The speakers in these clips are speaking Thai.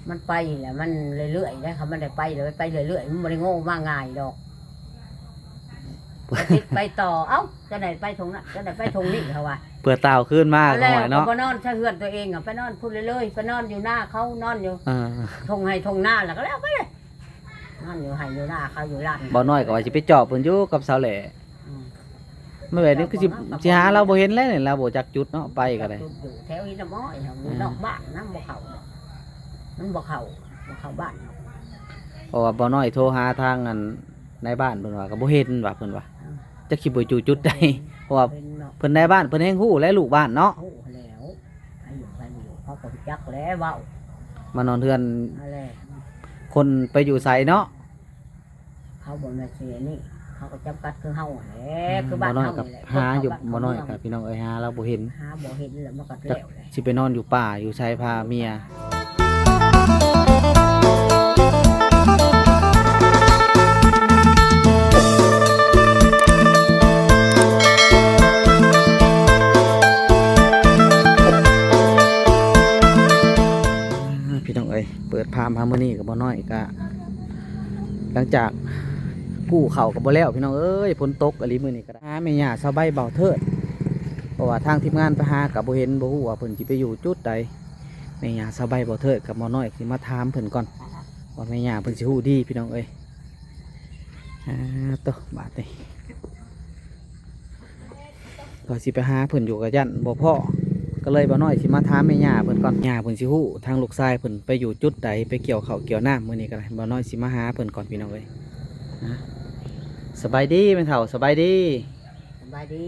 มันไปแหละมันเรื่อยๆนะครับมันได้ไปเลยไปเรื่อยๆมันไม่ได้โง่มากง่ายดอกไปติดไปต่อเอ้าจะไหนไปทงนั้นจะไหนไปทงนี้เขาว่าเปิดเตาขึ้นมากห แล้ว อยเนาะ ไปนอนใช้เฮือนตัวเองอ่ะไปนอนพูดเรื่อยๆไปนอนอยู่หน้าเขานอนอยู่ทงให้ทงหน้าแล้วก็แล้วไปเลยนอนอยู่ให้อยู่หน้าเขาอยู่ร้าน บ่น้อยก็ว่าสิไปจอบเพิ่นอยู่กับสาวแหล่ไม่แบบนี้คือสิหาเราบ่เห็นแล้วนี่เราบ่จักจุดเนาะไปก็ได้ อยู่แถวอินทมอยอยู่นอกบ้านนะบ่เข้ามันบ่เข้าบ้าน เพราะว่าบ่น้อยโทรหาทางอันในบ้านเพิ่นว่าก็บ่เห็นว่าเพิ่นว่าจักสิบ่จูจุดได้เพราะว่าเพิ่นในบ้านเพิ่นแฮงฮู้และลูกบ้านเนาะ โอ้แล้วไปอยู่เขาก็จักแล้วเว้าม านอนเทือน อะไร คนไปอยู่ไสเนาะ เขาบ่มาเสียนี่เขาก็จำกัดคือเฮาแหละคือบ้าน บ่น้อย เฮา กับ นี่แหละ หาอยู่บ่น้อยกับพี่น้องเอ้ยหาเราบ่เห็น หาบ่เห็นแล้วมันก็แล้วเลย สิไปนอนอยู่ป่าอยู่ชายพาเมียพี่น้องเอ้ยเปิดพามพามื้อนี้ก็บ่น้อยก็หลังจากผู้เข้าก็บ่แล้วพี่น้องเอ้ยฝนตกอะลิมื้อนี้ก็ได้หาแม่ย่าสบายเบาเถิดเพราะว่าทางทีมงานไปหาก็บ่เห็นบ่ฮู้ว่าเพิ่นสิไปอยู่จุดใดแม่ย่าสบายเบาเถิดกับบ่น้อยสิมาถามเพิ่นก่อนว่าแม่ย่าเพิ่นสิฮู้ดีพี่น้องเอ้ยโตบาดนี้ก็สิไปหาเพิ่นอยู่กับยันบ่พอก็เลยบ่น้อยสิมาถามแม่ย่าเพิ่นก่อนย่าเพิ่นสิฮู้ทางลูกชายเพิ่นไปอยู่จุดใดไปเกี่ยวข้าวเกี่ยวน้ำมื้อนี้ก็ได้บ่น้อยสิมาหาเพิ่นก่อนพี่น้องเอ้ยสบายดีแม่เฒ่าสบายดี สบายดี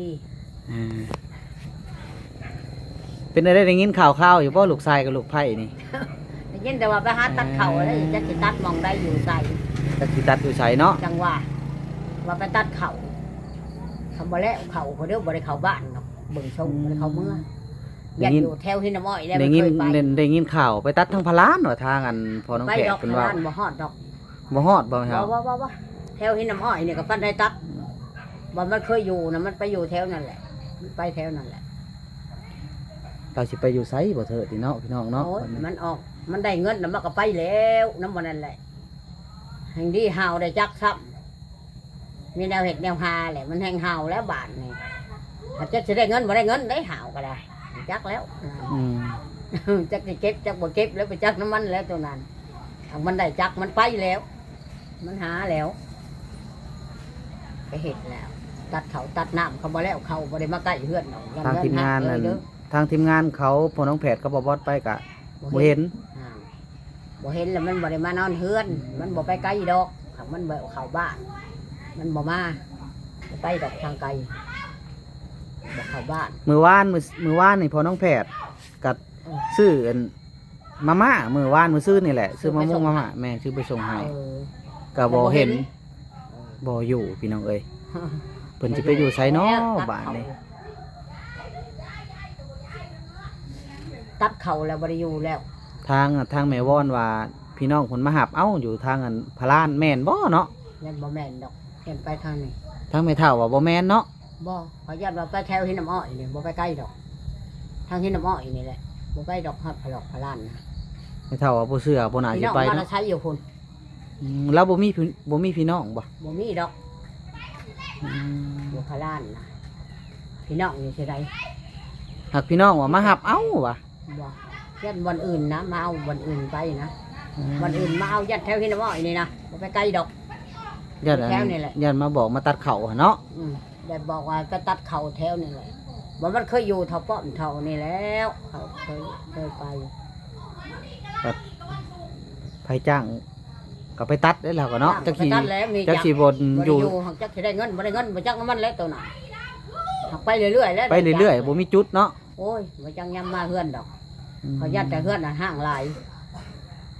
เป็นอะไรได้ยินข่าวอยู่บ่ลูกชายกับลูกไผ่นี่ ได้ยินแต่ว่าไปหาตัดเข่าแล้วจะสิตัดมองได้อยู่ใส่ จักสิตัดอยู่ไสเนาะ จังว่าไปตัดเข่าทำบ่แล้วเข่าเขาเดี๋ยวบ่ได้เข้าบ้านเนาะเบิ่งชมบ่ได้เข้าเมืองอยากอยู่แถวหินน้ำอ้อยแล้ว ได้ มัน ยิน เคยไป ได้ยินข่าวไปตัดทั้งพลานว่าทางอันพอน้อง ไป แขก ดอก เพิ่น พ ว่า ลานบ่ฮอดดอก บ่ฮอดบ่ครับ ว่าแถวหินน้ำอ้อยเนี่ยก็ปั้นได้ตัดบ่มันเคยอยู่นะมันไปอยู่แถวนั่นแหละมันไปแถวนั่นแหละ เราสิไปอยู่ไสบ่เถิดพี่น้องพี่น้องเนาะ โอ้ยมันออกมันได้เงินแล้วมันก็ไปแล้วน้ำมันนั่นแหละแห่งดีหาวได้จักซ้ำมีแนวเห็ดแนวหาแหละมันแห่งหาวแล้วบาทนี่ถ้าจะได้เงินบ่ได้เงินได้หาวก็ได้จักแล้ว อืม จักจะเก็บจักบ่เก็บแล้วไปจักน้ำมันแล้วตัวนั้นทางมันได้จักมันไปแล้ว มันหาแล้วไปเห็ดแล้ว ตัดเขาตัดน้ำเขาบ่แล้วเขาบ่ได้มาใกล้เฮือนหรอกยั ทางทีมงานนั่น เด้อ ทางทีมงานเขาพอน้องแผดก็บ่บอดไปกะบ่เห็น อ่าบ่เห็นแล้วมันบ่ได้มานอนเฮือน มันบ่ไปไกลดอกถ้ามันบ่เข้าบ้าน มันบ่มาบ่ไปดอกทางไกลบ่เข้าบ้าน มื้อวานนี่พอน้องแผดกัดซื้ออันมาม่ามื้อวานมื้อซื้อนี่แหละซื้อมะม่วงมาม่าแม่ซื้อไปส่งให้ เออ ก็บ่เห็นบ่อยู่พี่น้องเอ้ยเพิ่นสิไปอยู่ไสเนาะบ้านนี่ ตัดเขาแล้วบ่ได้อยู่แล้ว ทางแม่วอนว่าพี่น้องเพิ่นมาหับเอ้าอยู่ทางอันพะลานแม่นบ่เนาะ ยันบ่แม่นดอกเห็นไปทางนี้ ทางแม่เฒ่าว่าบ่แม่นเนาะ บ่ขอยันว่าไปแถวหินน้ำอ้อยนี่บ่ไปใกล้ดอก ทางหินน้ำอ้อยนี่แหละบ่ใกล้ดอกฮอดพะหลอกพะล้านนะ แม่เฒ่าว่าบ่เชื่อบ่น่า พี่ สิ น้อง ไป มา เนาะ ใช้อยู่พุ่น แล้วบ่มีพี่น้องบ่ บ่มีดอกอยู่พะล้านนะพี่น้องอยู่ที่ใด หากพี่น้องว่ามาหับเอ้าว่ะ บ่ยันวันอื่นนะมาเอาวันอื่นไปนะวันอื่นมาเอายัดแถวหินน้ำอ้อยนี่นะบ่ไปไกลดอก ญาติ แถวนี่แหละ ญาติมาบอกมาตัดเข่าหั่นเนาะ ได้บอกว่าไปตัดเข่าแถวนี่แหละบ่มันเคยอยู่เท่าป้อมเท่านี่แล้วเขาเคยไป ไผจ้างก็ไปตัดได้แล้วก็เนาะจักสิ ไปตัดแล้วมี จักสิบ่ บ่ อ ได้ ยู่ อยู่หักจักสิได้เงินบ่ได้เงินบ่จักน้ำมันแล้วตัวน่ะหักไปเรื่อยๆแล้ว ไปเรื่อยๆบ่มีจุดเนาะ โอ้ยบ่จังยำมาเฮือนดอกเขายัดแต่เฮือนน่ะห้างหลาย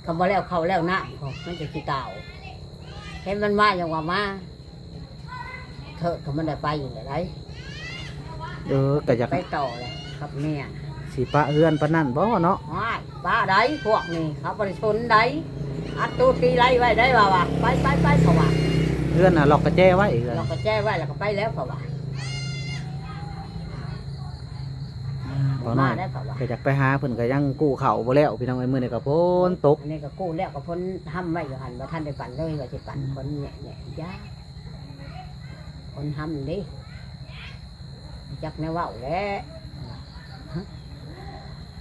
เขาบ่แล้วเขาแล้วน้ำเขามันจะขี้เต่าเห็นมันมาอย่างว่ามาเถอะก็มันได้ไปอยู่เลยได้ ก็อยาก ไปต่อเลยครับเนี่ย สิปะเฮือนปานนั้นบ่เนาะ ว้ายป้าได้พวกนี้เขาบริชนได้อัดตู้ตีไรไว้ได้ว่าไปเขาว่า เฮือนน่ะล็อกกระแจไว้เฮือน เราก็แจ้ไว้แล้วก็ไปแล้วเขาว่าบ่ บ่น้อย ได้เขาว่า ก็อยากไปหาเพิ่นก็ยังกู้ข้าวบ่แล้วพี่น้องเอ้ยมื้อนี้ก็ฝนตก อันนี้ก็กู้แล้วก็พ้นห้ำไว้อยู่หันว่าท่านได้ปั่นเลยว่าสิปั่นคนแหน่ๆยาคนห้ำดิจักแนวเว้าแหล้ว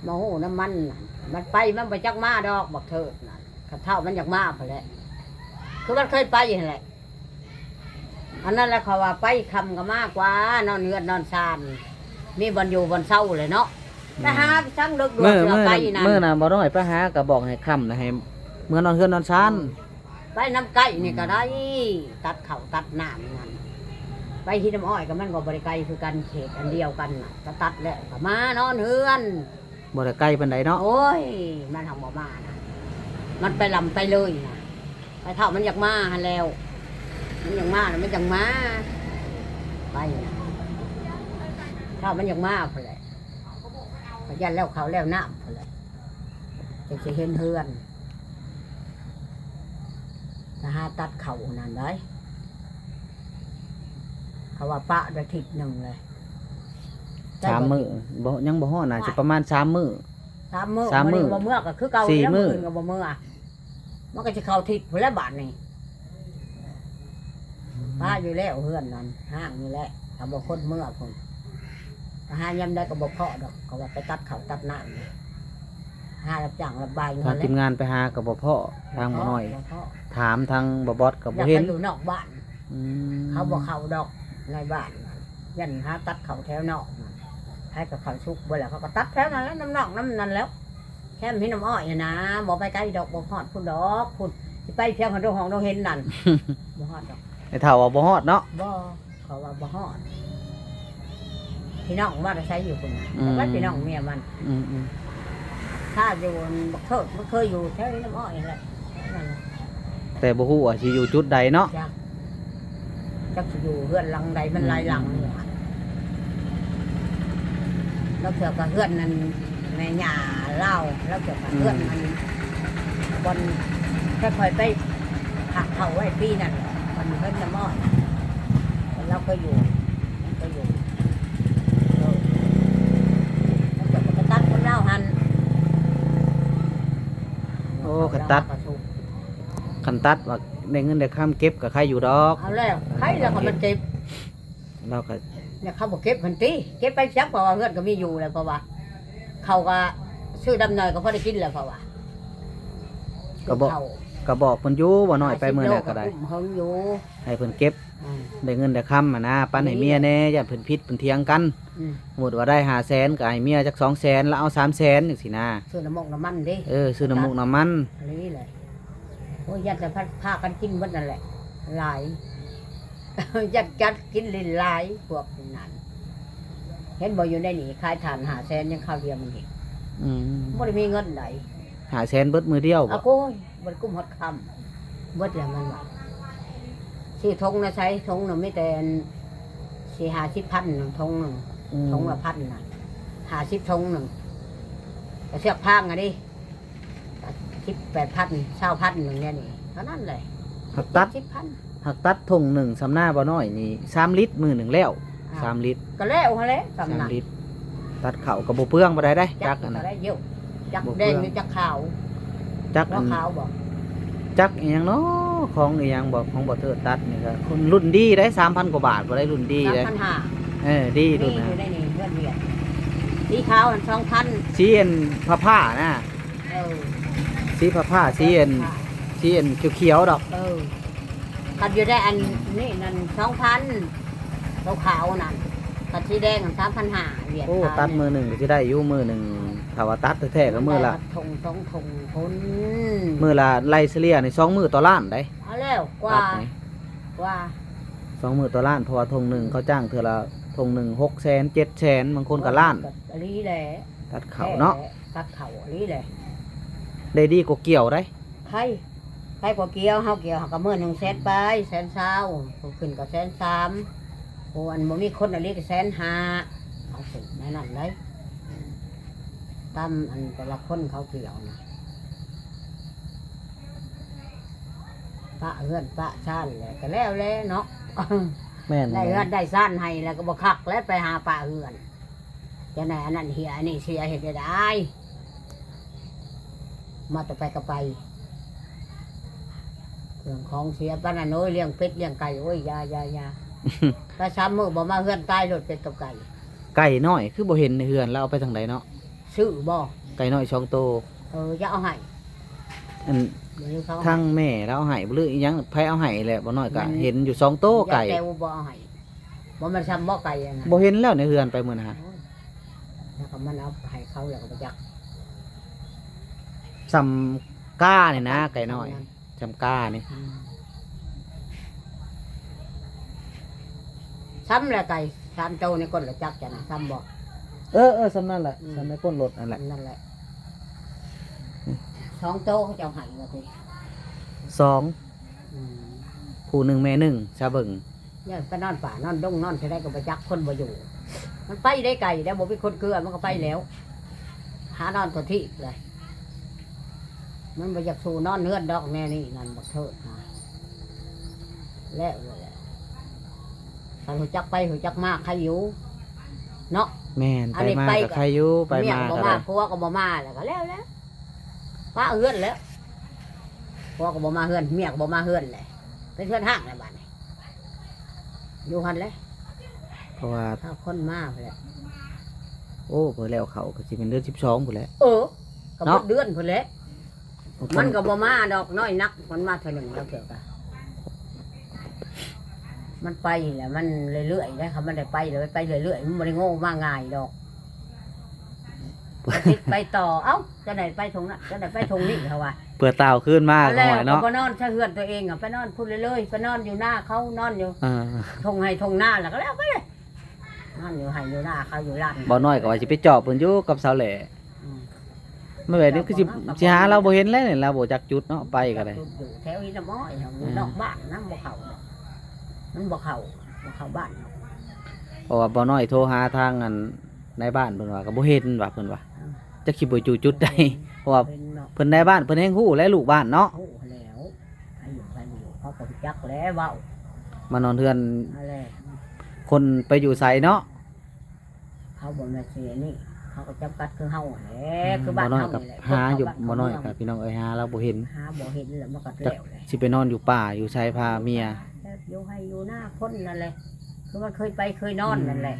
มาหูน้ำมันน่ะมันไปมันไปจักมาดอกบักเถิดน่ะขับเท่ามันอยากมาพอแหล้วคือมันเคยไปอย่างไรอันนั้นแหละเขาว่าไปคำก็มากกว่านอนเงือนนอนซานมีบอลอยู่บอลเศร้าเลยเนาะแต่หาช่างเลิกดวง มื้อ เสือ มื้อ ไปนั่น มื้อน่ะบ่น้อยไปหาก็บอกให้ค่ำนะให้เมื่อนอนเฮือนนอนชาน ไปน้ำไก่นี่ก็ได้ตัดเข่าตัดหนามนั่นไปที่น้ำอ้อยก็มันก็บริไกลคือกันเขตอันเดียวกันน่ะก็ตัดแล้วก็มานอนเฮือน บ่ได้ไกลปานใดเนาะ โอ้ยมันทำบ่มานะมันไปลำไปเลยนะไปเท่ามันอยากมาหันแล้ว มันอยากมาน่ะมันอยากมาไปนะเท่ามันอยากมาพอแหละพยันแล้วเขาแล้วน้ำพอแหละจะเห็นเฮือนถ้าหาตัดเข่านั่นได้เขาว่าปะได้ทิศหนึ่งเลย 3 มื้อบ่ยังบ่ฮอดน่าสิประมาณ3 มื้อ สามมื้อบ่เมื่อก็คือเก่า สี่ แล้ว มื้อ นก็บ่เมื่อมันก็จะเข้าทิศพุ่นแล้วบาทนี่ป้าอยู่แล้วเฮือนนั่นห้างอยู่แล้วถ้าบ่คนเมื่อพุ่นถ้าหายำได้ก็บ่พอดอกก็ว่าไปตัดเขาตัดหน้านี่หารับจ้างรับใบเงิ ทาง น ทีมงานไปหาก็บ่พอทางบ่น้อย บ่พอ ถามทางบ่บอสก็ อ บ่ ยาก เห็ ไป น อยู่นอกบ้าน อืม เขาบ่เข้าดอกในบ้านยันหาตัดเขาแถวนอกนั่นให้กับเขาชุกบ่แล้วเขาก็ตัดแถวนั้นแล้วน้ำนอกน้ำนั้นแล้วแค่พี่น้ำอ้อยน่ะนะบ่ไปไกลดอกบ่ฮอดพุ่นดอกพุ่นสิไปเพียงคนโรงห้องเราเห็นนั่นบ่ฮอดดอก ไอ้เฒ่าว่าบ่ฮอดเนาะ บ่เขาว่าบ่ฮอดพี่น้องมาใช้อยู่พุ่นน่ะแต่ว่าพี่น้องเมียมัน อืม ถ้าอยู่บักเถิดมันเคยอยู่แถวน้ำอ้อยนั่นแหละนั่นแหละ แต่บ่ฮู้ว่าสิอยู่จุดใดเนาะ จักสิอยู่เฮือนหลังใดมันหลายหลังเนี่ยแล้วเกี่ยวกับเฮือนนั้นแม่ย่าเล่าแล้วเกี่ยวกับเฮือนมันบนค่อยๆไปหักเขาไว้ปีนั่นแหละมันเพิ่นจะมอดเราก็อยู่ก็อยู่แล้วเกี่ยวกับตัดคนเล่าหัน โอ้คันตัดว่าได้เงินได้ค่าเก็บก็ใครอยู่ดอก เอาแล้วใครแล้วก็มันเก็บ เราก็ เนี่ยเขาบอกเก็บมันตีเก็บไปซักเพราะว่าเฮือนก็มีอยู่แล้วเพราะว่าเขาก็ซื้อดำเนยก็พอได้กินแล้วเพราะว่า ก็บอกเพิ่นอยู่บ่น้อยไปมื้อแรกก็ได้ อุ้มเฮิงอยู่ ให้เพิ่นเก็บ อืม ได้เงินได้ค่ำนะปันให้เมียแน่อย่าเพิ่นผิดเพิ่นเถียงกัน อืม สมมุติว่าได้500,000ก็ให้เมียจัก200,000แล้วเอา300,000จังซี่นะ ซื้อน้ำมกน้ำมันดิ ซื้อน้ำมูกน้ำมัน อันนี้เลยโอ้ยยัดแต่พากันกินหมดนั่นแหละหลาย ยัดกัดกินลินหลายพวกนั้นเห็นบ่อยู่ในนี่ขายถ่าน500,000ยังข้าวเดียวมันเห็น อืม บ่ได้มีเงินไหน 500,000เบิดมือเดียวบ่ เอาโก้ยบ่ได้กุ้มฮอดคำเบิดแล้วมันว่าซื้อทงนะใช้ทงน่ะไม่แต่4-50,000นึงทงนึง ทงละ1,000น่ะ50ทงนึงก็เสือกพางอ่ะดิ18,000 20,000นึงเนี่ยนี่เท่านั้นเลย หักตัด 10,000 หักตัดทงหนึ่งสำหน้าบ่น้อยนี่3 ลิตรมือหนึ่งแล้ว3 ลิตร ก็แล้วหั่นแหละสำนัก 3 ลิตร ตัดเข่ากับบ่เปลืองบ่ได้ได้ จั จั ก กอัน ก็ นั้น ได้เยอะจัก บ่ แดง เปลือง หรือจักขาว จัก ว่า อัน ขาวบ่ จักอีหยังเนาะของอีหยังบ่ของบ่เทิดตัดนี่ก็คนรุ่นดีได้ 3,000 กว่าบาทบ่ได้รุ่นดีเลย 3,500 ดี นี่ รุ่น อ นะ ยู่ในนี่เพื่อนเวียดสีขาวอัน2,000 สีเอ็นผ้านะ เออ สีผ้าสีเอ็นเขียวๆดอก เออคันอยู่ได้อันนี่นั่น2,000ขาวๆนั่นคันสีแดงอัน3,500เวียด โอ้ ขาว ตัดมือหนึ่งก็สิได้อยู่มือหนึ่งถ้าว่าตัดแท้ๆก็มือละ ทง2ทงพ้น มือละไล่เฉลี่ยนี่2 มื้อต่อล้านได้ เอาแล้วก ตั ว่า ดนี่ กว่า 2 มื้อต่อล้านเพราะว่าทงหนึ่งเขาจ้างเทื่อละทงหนึ่ง600,000 700,000บางคนก็ล้าน อันนี้แหละ ตัดเข่าเนาะ ตัดเข่าอันนี้แหละ ได้ดีกว่าเกี่ยวได้ ใครกว่าเกี่ยวเฮาเกี่ยวเฮาก็มื้อ100,000ไป120,000ผู้ขึ้นก็130,000ผู้อันบ่มีคนอันนี้ก็150,000เอาสิแม่นั่นเลยตามอันแต่ละคนเขาเกี่ยวนะปะเฮือนปะชานแหละก็แล้วแหละเนาะ แม่น ได้เฮือนได้ซ่านให้แล้วก็บ่คักแล้วไปหาปะเฮือน จะไหนอันนั้นเฮียอันนี้เสียเห็นได้ มาแต่ไปก็ไปเรื่องของเสียป้าน่ะน้อยเลี้ยงเป็ดเลี้ยงไก่โอ้ยยาถ้าซ้ำมือบ่มาเฮือนตายรถเป็ดกับไก่ ไก่น้อยคือบ่เห็นในเฮือนแล้วเอาไปทางใดเนาะ ซื้อบ่ ไก่น้อยช่องโต จะเอาให้ อัน เดี๋ยวเขา ทางแม่แล้วเอาให้บ่หรืออีหยังไผเอาให้แหละบ่น้อยก็เห็นอยู่2โตไก่ แต่บ่เอาให้บ่มันซ้ำบ่ไก่อะนะ บ่เห็นแล้วในเฮือนไปมื้อนะฮะ แล้วก็มันเอาให้เขาแล้วก็ไปจัก ซำก้านี่นะไก่น้อยซำก้านี่ ซ้ำแล้วไก่ซ้ำโตในก้นละจักจะนะซ้ำบ่ เออซำนั่นแหละซำในก้นรถนั่นแหละ นั่นแหละ2โตเขาจะเอาให้ว่าติ 2ผู้หนึ่งแม่หนึ่งชาเบิ่ง เนี่ยไปนอนป่านอนดงนอนจะได้ก็ไปจักคนบ่อยู่ มันไปได้ไก่แล้วบ่เป็นคนเกลือมันก็ไปแล้ว หานอนตัวที่เลย มันบ่อยากสู่นอนเนื้อดอกแน่นี่นั่นบ่เถิดหาแล้วเลยแหละถ้าหัวจักไปหัวจักมากใครอยู่เนาะ แม่น อัน ไป นี้ มา ไป กับใครอยู่ไป เมีย มา ก็ ก็ มา ได้ ผัวก็บ่มาแล้วก็แล้วป้าเฮือนแล้วผัวก็บ่มาเฮือนเมียก็บ่มาเฮือนแหละเป็นเฮือนห้างแล้วบัดนี้อยู่หันเลย เพราะว่า ถ้าคนมาแหละ โอ้เพิ่นแล้วเขาก็สิเป็นเดือน12พุ่นแหละ ก็ เนาะ บ่เดือนพุ่นแหละมันก็บ่มาดอกน้อยนักมันมาเท่านึงแล้วเกี่ยวกันมันไปแหละมันเรื่อยๆนะครับมันได้ไปเลยไปเรื่อยๆมันบ่ได้โง่มาง่ายดอกไปต่อเอ้าจะไหนไปทงนั้นจะไหนไปทงนี้เขาว่า เปิดเตาขึ้นมาก็ แล้ว หอยเนาะ ก็นอนสะเฮือนตัวเองอ่ะไปนอนพูดเลยๆไปนอนอยู่หน้าเขานอนอยู่ เออ ทงให้ทงหน้าแล้วก็แล้วไปเลยนอนอยู่ให้อยู่หน้าเขาอยู่ร้าน บ่น้อยก็ว่าสิไปจอบเพิ่นอยู่กับสาวแหล่ อืม ไม่แบบนี้คือสิหาเราบ่เห็นแล้วนี่เราบ่จักจุดเนาะไปก็ได้ อยู่แถวอินทม้อยอยู่นอกบ้านนะบ่เข้าดอกมันบ่เข้าบ้าน เพราะว่าบ่น้อยโทรหาทางอันในบ้านเพิ่นว่าก็บ่เห็นว่าเพิ่นว่าจักสิบ่จูจุดใดเพราะว่า เป็นเนาะ เพิ่นในบ้านเพิ่นแฮงฮู้และลูกบ้านเนาะ โอ้แล้วใครอยู่เขาก็จักแล้วเว้าม านอนเฮือน อะไร คนไปอยู่ไสเนาะ เขาบ่มาเสียนี่เขาก็จำกัดคือเฮาแหละคือบ้าน บ่น้อย เฮา กับ นี่แหละ หาอยู่บ่น้อยกับพี่น้องเอ้ยหาเราบ่เห็น หาบ่เห็นแล้วมันก็แล้วเลย สิไปนอนอยู่ป่าอยู่ชายพาเมีย อยู่ให้อยู่หน้าคนนั่นแหละคือมันเคยไปเคยนอนนั่นแหละ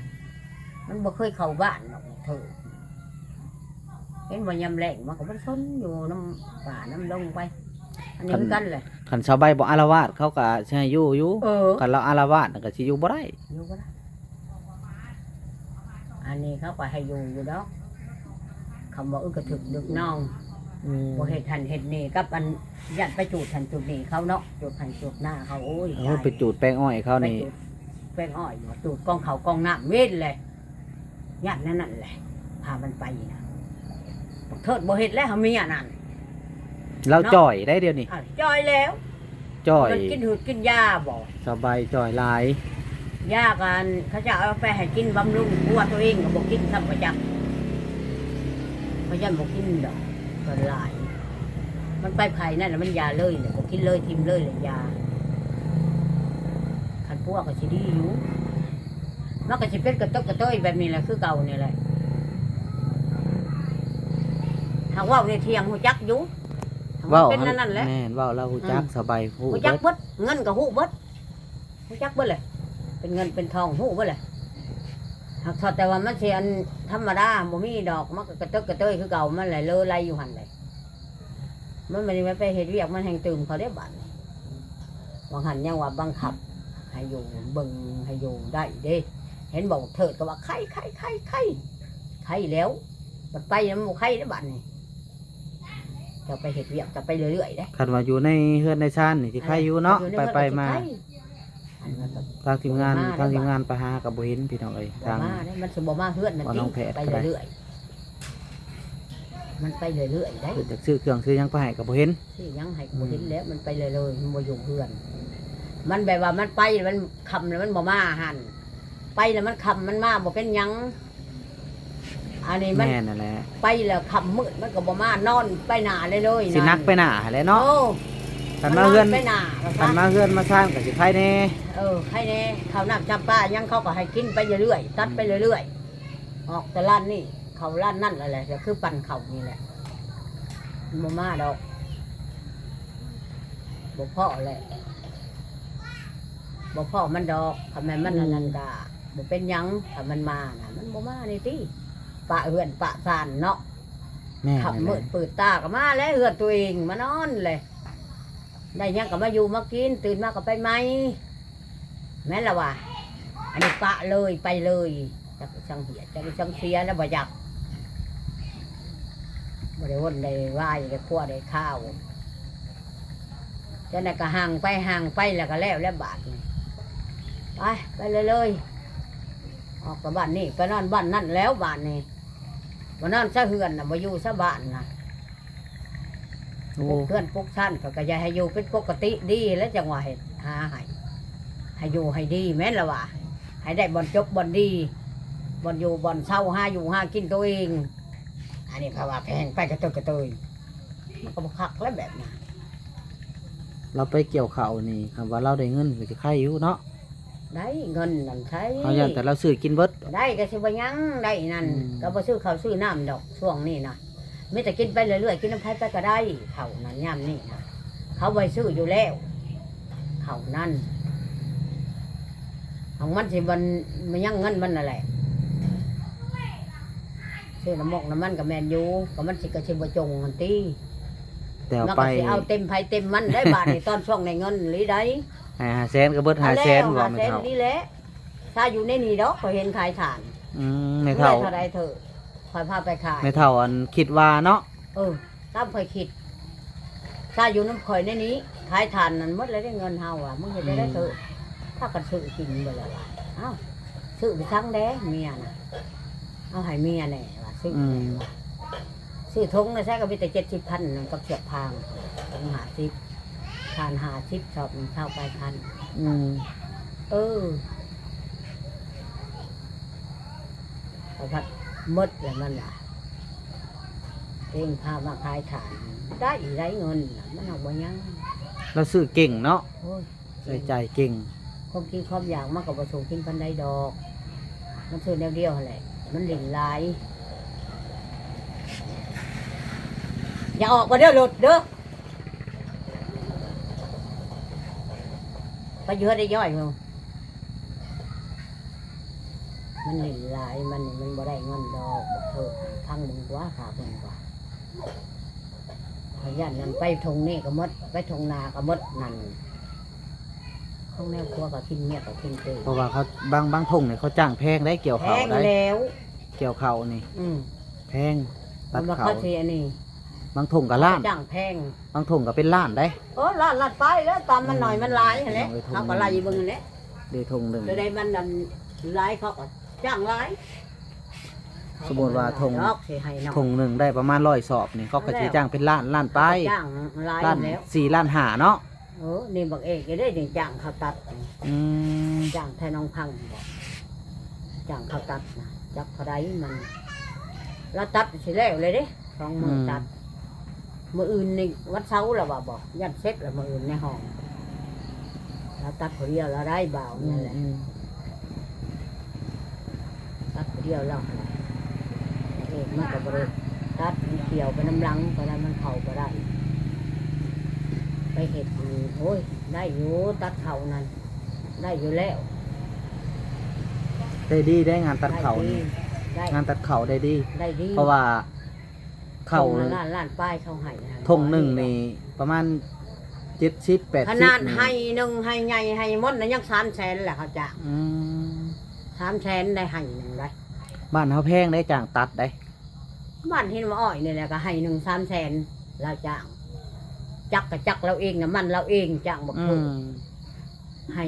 มันบ่เคยเข้าบ้านหรอกเธอเห็นว่ายำแรงมันก็มันซนอยู่น้ำป่าน้ำลงไป อันนี้คือกันเลย คันชาวใบบ่อารวาสเขาก็สิให้อยู่ คันเราอารวาสก็สิอยู่บ่ได้ อยู่ก็ได้อันนี้เขาก็ให้อยู่ดอกคำว่าอึกกระถึกดึกน้องบ่เห็ดหันเห็ดนี่กับอันยัดไปจูดหันจูดนี่เขาเนาะจูดหันจูดหน้าเขาโอ้ย เอาไปจูดแป้งอ้อยเขานี่ แป้งอ้อยอยู่จูดกองเขากองน้ำเว้นเลยยัดนั่นแหละพามันไปนะบอกเถิดบ่เห็ดแล้วเขามีอันนั้น เราจ่อยได้เดียวนี่ อ่ะจ่อยแล้ว จ่อย มันกินหืดกินยาบ่ สบายจ่อยหลาย ยากันเขาจะเอาไปให้กินบำรุงปวดตัวเองก็บอกกินทำประจำเพราะฉะนั้นบอกกินดอกก็หลาย มันไปไผ่นั่นแหละมันยาเลยเนี่ยบอกกินเลยทิมเลยเลยยาขันพวกก็สิดีอยู่มันก็สิเป็นกระตกกระต้อยแบบนี้แหละคือเก่านี่แหละหากว่าในเทียงหูจักอยู่ เว้า เป็นนั่นแหละ แม่นเว้าเราฮู้จักสบายฮู้ หูจักเบิดเงินกับหูเบิดหูจักเบิดเลยเป็นเงินเป็นทองหูเบิดเลยหากทอดแต่ว่ามันเสียนธรรมดาบ่มีดอกมันก็กระเตกกระเตยคือเก่ามันไหลเลอไหลอยู่หันเลยมันไม่ได้ไปเห็ดเวียกมันแห่งตื่มเขาได้บัตรบางหันยังว่าบังคับให้อยู่เบิ่งให้อยู่ได้เด้เห็นบอกเถิดก็ว่าไข่แล้วมันไปมันบ่ไข่ได้บัตรนี่จะไปเห็ดเวียกจะไปเรื่อยๆได้ คันว่าอยู่ในเฮือนในชานนี่สิใครอยู่เนาะไปมา ทางทีมงานไปหากับบ่เห็นพี่น้องเอ้ยทาง มาได้มันสมบูรณ์มาเพื่อนมัน ว่าน้องแพทย์ ไป ก็ได้ เรื่อยๆมันไปเรื่อยๆได้ เพิ่นจักซื้อเครื่องซื้อหยังไปให้กับบ่เห็น ที่ยังให้กูเห็นแล้วมันไปเลยมันบ่อยู่เพื่อน มันแบบว่ามันไปมันคำแล้วมันบ่มาหันไปแล้วมันคำมันมาบ่เป็นหยังอันนี้มัน แม่นั่นแหละ ไปแล้วคำมืดมันก็บ่มานอนไปหนาเลย สินักไปหน้าแหละเนาะ โอ้ คันมาเฮือน ไปหนา คันมาเฮือนมาสร้างก็สิไผแน่ ให้แน่ข้าวน้ำจำปายังเขาก็ให้กินไปเรื่อยๆตัดไปเรื่อย ออกแต่ร้านนี่เขาร้านนั่นอะไรก็คือปั่นเขานี่แหละบ่มาดอกบ่พ่อแหละบ่พ่อมันดอกทำไมมันอันนันกาบ่เป็นหยังถ้ามันมาน่ะมันบ่มานี่ติปะเฮือนปะซานเนาะ แม่ ขับ นั่นแห มื ละ ดเปิดตาก็มาแล้วเฮือนตัวเองมานอนเลยได้หยังก็มาอยู่มากินตื่นมาก็ไปไหมแม่นละว่ะอันนี้ปะเลยไปเลยจะไปช่างเหียจะไปช่างเสียแล้วบ่อยากบ่ได้วนได้ไหวได้คั่วได้ข้าวจะนั่นก็ห่างไปแล้วก็แล้วบาทนี่ไปเลยออกจากบ้านนี่ไปนอนบ้านนั่นแล้วบ้านนี่บ่นอนซะเฮือนน่ะบ่อยู่ซะบ้านน่ะ โอ้ เพื่อนพวกท่านก็จะให้อยู่เป็นปกติดีแล้วจังหวะหาให้อยู่ให้ดีแม่นละว่ะให้ได้บอลจบบอลดีบอลอยู่บอลเช่าหาอยู่หากินตัวเองอันนี้ภาวะแพงไปกระเตยมันก็บคักแล้วแบบนี้ เราไปเกี่ยวข้าวนี่คำว่าเราได้เงินก็สิใครอยู่เนาะ ได้เงินนั่นใช้ เขาอย่างแต่เราซื้อกินเบิด ได้ก็สิบยังได้นั่น อืม ก็บ่ซื้อข้าวซื้อน้ำดอกช่วงนี้นะไม่แต่กินไปเรื่อยๆกินน้ำไผ่ไปก็ได้เขานั่นย่ำนี่นะเขาไว้ซื้ออยู่แล้วเขานั่นของมันสิมันยังเงินมันอะไรซื้อน้ำมกน้ำมันกับแมนยูกับมันสิกระชิบจงมันตี แต่เอา มัน ไป ก็สิเอาเต็มไผ่เต็มมันได้บาทในตอนช่วงในเงินหรือได้ 500,000ก็เบิด500,000ว่าไม่ เส้น เท่า นี่แหละถ้าอยู่ในนี่ดอกก็เห็นขายฐาน ไม่เท่า เท่าไรเถอะคอยพาไปขาย ไม่เท่าอันคิดว่าเนาะ ตามคอยคิด ถ้าอยู่น้ำข่อยในนี้ขายฐานนั่นหมดเลยได้เงินเฮาอ่ะมึงเห็นได้เถอะถ้ากันซื้อกินไปเลยว่ะเอ้าซื้อไปทั้งแด้เมียน่ะเอาให้เมียแน่ว่ะซื้อแน่ว่ะซื้อทงนะใช่ก็มีแต่70,000นั่นกับเสียบพางทง50ทาน50ชอบมันเข้าไปพัน อืม พอพัดหมดแล้วมันล่ะเองพามาขายฐานได้เงินน่ะมันเอาบ่ยัง เราซื้อเก่งเนาะ โอ้ย ใส่ใจเก่ง ความคิดความอยากมากกว่าประสงค์กินพันใดดอก มันคือแนวเดียวแหละมันหลิ่นลาย อย่าออกมาเด้อหลุดเด้อไปเยอะได้ย่อยมึงมันหลิ่นลายมันบ่ได้เงินดอกบอกเถอะทั้งมึงกว่าขามึงกว่าขยันนั่นไปทงนี่ก็หมดไปทงนาก็หมดนั่นข้างแนวครัวก็กินเมียก็กินเตย เพราะว่าเขาบางทงเนี่ยเขาจ้างแพงได้เกี่ยว แพ ข้าว ง ได้ แล้ว เกี่ยวข้าวนี่ แพงตั มั ด นมา เขา เข้าทีอันนี้ บางทงกับล้าน จ้างแพง บางทงกับเป็นล้านได้ ล้านไปแล้วตามมันหน่อยมันหลายเห็นไหม เอาไปทง เขาก็ไล่เบิ่งเนี่ย เดทงหนึ่ง เลยได้มันดันหลายเขาก็จ้างหลาย สมมติว่าทง ดอกสิให้น้อง ทงหนึ่งได้ประมาณ100 สอบนี่เขาก็จะจ้างเป็นล้านไป จ้างหลาย ล้าน แล้ว 4 ล้าน5เนาะ นี่บักเอกก็ได้นี่จ้างเขาตัด อืม จ้างแทนน้องพังบอกจ้างเขาตัดนะจักเขาได้มันแล้วตัดสิแล้วเลยเด้2 มื้อตัดมื้ออื่นนี่วันเสาร์แล้วว่าบอกยันเสร็จแล้วมื้ออื่นในห้องแล้วตัดคนเดียวแล้วได้เบานั่นแหละ ตัดเดียวแล้วอะไรเอกมันก็บริตัดมันเกี่ยวไปน้ำลังไปแล้วมันเข่าก็ได้ ไปเห็ดอยู่โอ้ยได้อยู่ตัดเข่านั่นได้อยู่แล้ว ได้ดีได้งานตัดเข่านี่ ได้ งานตัดเข่าได้ดี ได้ดี เพราะว่าเข่า ล้านป้ายเข้าให้นะ ทงหนึ่งนี่ประมาณ70-80 ขนาดให้หนึ่งให้ใหญ่ให้มดนะยัง300,000แหละเขาจ้าง อืม 300,000ได้ให้หนึ่งได้ บ้านเขาแพงได้จ้างตัดได้ บ้านที่มาอ้อยนี่แหละก็ให้หนึ่ง300,000เราจ้างจักกับจักเราเองนะมันเราเองจ้างบอก อื เถอะ ม ให้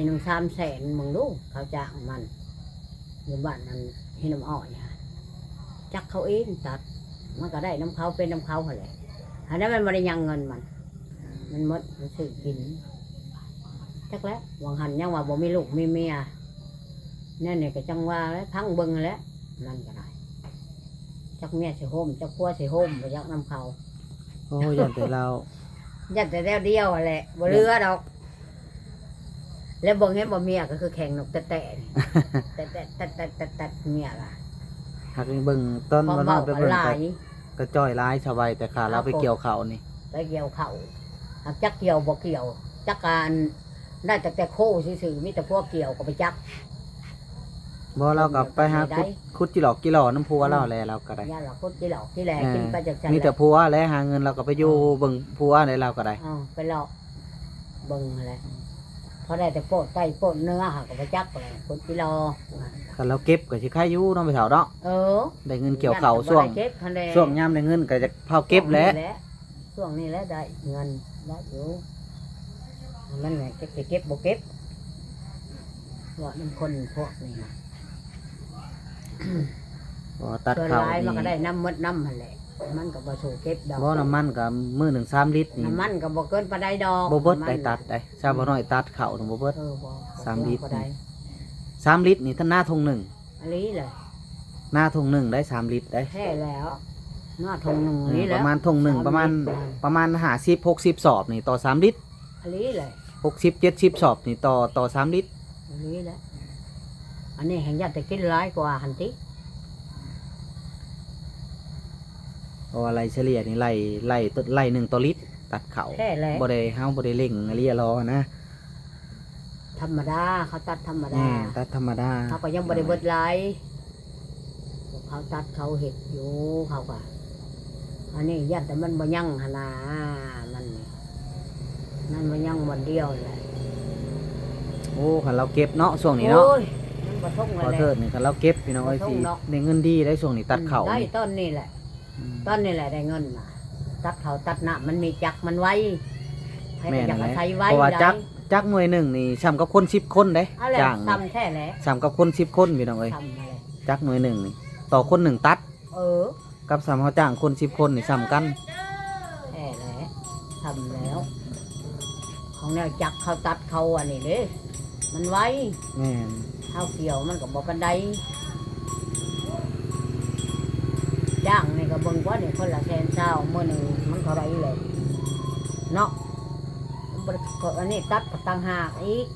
1-300,000มึงลูกเขาจ้างมันอยู่บ้านนั้นให้น้ำอ้อยฮะจักเขาเองตัดมันก็ได้น้ำเขาเป็นน้ำเขาอะไรอันนั้นมันบริยังเงินมันหมดมันซื้อกินจักแล้ววางหันยังว่าบ่มีลูกมีเมียนั่นเนี่ยก็จังว่าแล้วพังเบิ่งแล้วนั่นก็ได้จักเมียสิโฮมจักพัวสิโฮมไปจักน้ำเขา โอ้ยอย่างแต่เรา ยัดแต่เดียวๆแหละบ่เรือดอก แล้วเบิ่งเห็นบ่เมียก็คือแข่งนกแต่ แต่เมียล่ะห หักนี่เบิ่งต้น พอ บ่น้ เบา อยไป ก็ เบิ่ง หลา ก็ ย ก็จ้อยร้ายสบายแต่ขาเราไปเกี่ยวเขานี่ ไปเกี่ยวเขาหักจักเกี่ยวบ่เกี่ยวจักการได้แต่โคซื่อๆมีแต่พวกเกี่ยวก็ไปจัก บ่เราก็ไปหาคุดจิหลอกจิหลอน้ำพัวเราแลเราก็ได้ ย่าหลักคนที่หลอกที่แหลกินไปจากฉัน มีแต่พัวและหาเงินเราก็ไปอยู่เบิ่งพัวในเราก็ได้ ไปหลอกเบิ่งอะไรพอได้แต่โปดไตโปดเนื้อหักก็ไปจักอะไรคนที่รอ คันเราเก็บก็สิค่าอยู่เนาะไปเฒ่าเนาะ อ ได้เงินเกี่ยวเขาช่วง เก็บทันใด ช่วงยามได้เงินก็จะเผาเก็บแหล้ว ช่วงนี้แหล้วได้เงินได้อยู่มันไงเก็บเก็บบ่เก็บว่ามันคนพวกนี้นะ บ่ตัด ส่วน เขา หลายมันก็ นี่ ได้น้ำมดน้ำหั่นแหละมันก็บ่สู่เก็บดอก บ่น้ำมันก็มื้อหนึง3ลิตรนี่ น้ำมันก็บ่เกินปานใดดอก บ่เบิดได้ตัดได้ชาวบ่น้อยตัดเขาบ่เบิด บ่ 3 ลิตร บ่ได้ 3ลิตรนี่ท่านหน้าทงหนึ่ง อันนี้เลย หน้าทงหนึ่งได้3ลิตรได้ แท้แล้วหน้าทงหนึ่งนี้ ป แล้ว ระมาณทงหนึ่งประมาณ50-60 สอบนี่ต่อ3ลิตร อันนี้เลย 60-70 สอบนี่ต่อ3ลิตร อันนี้แหละอันนี้แห่งญาติกินร้ายกว่าหันติ เพราะว่าไล่เฉลี่ยนี่ไล่หนึ่งต่อลิตรตัดเขา แท้แล้ว บ่ได้เร่งเรียรอนะ ธรรมดาเขาตัดธรรมดา ตัดธรรมดา เขาก็ยังบริเบิดหลายเขาตัดเขาเห็ดอยู่เขาก็อันนี้ญาติแต่มันบ่ยั่งหนนามันนี่นั่นบ่ยั่งวันเดียวแหละ โอ้คันเราเก็บเนาะช่วงนี้เนาะ โอ้ยมันบ่ท่ง ขอ เลย เทิดนี่คันเราเก็บพี่น้องไอ้สิ บ่ต้องเนาะ ได้เงินดีได้ช่วงนี้ตัดเขา ได้ นี่ ต้นนี่แหละ อืม ต้นนี่แหละได้เงินมาตัดเขาตัดหน้ามันมีจักมันไว้ให้ แม่น จัก แหละ อาศัยไว้ เพราะว่า ได้ จักหน่วยหนึ่งนี่ซ้ำกับคน10คนเด้ เอาแหละ จ้างนี่ ทำแท้แหละ ซ้ำกับคน10คนพี่น้องเอ้ย ทำอะไร จักหน่วยหนึ่งนี่ต่อคนหนึ่งตัด เออ กับซ้ำเขาจ้างคน10คนนี่ซ้ำกัน แท้แหละทำแล้ว ของแนวจักเขาตัดเขาอันนี้เด้มันไว้ แม่น ข้าวเกี่ยวมันก็บอกปันไดย่างนี่ก็เบิ่งว่านี่คนละ100,000มื้อหนึงมันเท่าไรเลยเนาะมันบ่ได้ก็อันนี้ตัดกับต่างหากอีก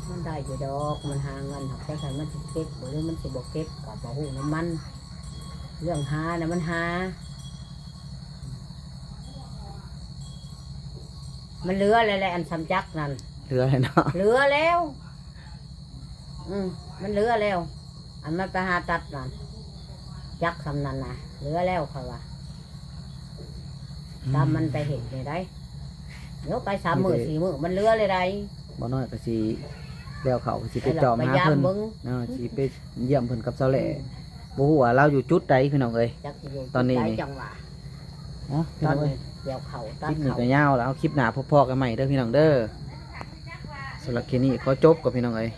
มันได้อยู่ดอกมันหาเงินหักแต่คันมันสิเก็บหรือมันสิบ่เก็บก็บ่ฮู้น้ำมัน เรื่องหาน่ะมันหา มันเหลืออะไรๆอันสำจักนั่น เหลือเลยเนาะ เหลือแล้ว มันเหลือแล้ว อันมันไปหาตัดนั่นจักสำนันนะเหลือแล้วเขาว่าตามมันไปเห็นเลยได้เดี๋ยวไป3 มื้อ4 มื้อมันเหลือเลยได้ บ่น้อยก็สิเดี๋ยวเขาก็สิไป แล้ว จอม ไป หา ยาม เพิ่น เบิ่ง เนาะสิไปเยี่ยมเพิ่นกับเสาแหล่บ่ฮู้ว่าเราอยู่จุดใดพี่น้องเอ้ย จักสิอยู่ ตอนนี้ ใจ นี่ จังหวะ เนาะพี่ ตอ น้ น องเอ้ นี้ ย เดี๋ยวเขาตั ค ด ลิปนี้ เขา ก็ยาวแล้วเอาคลิปหน้าพอๆกันใหม่เด้อพี่น้องเด้อสำหรับคลิปนี้ขอจบกับพี่น้องเอ้ย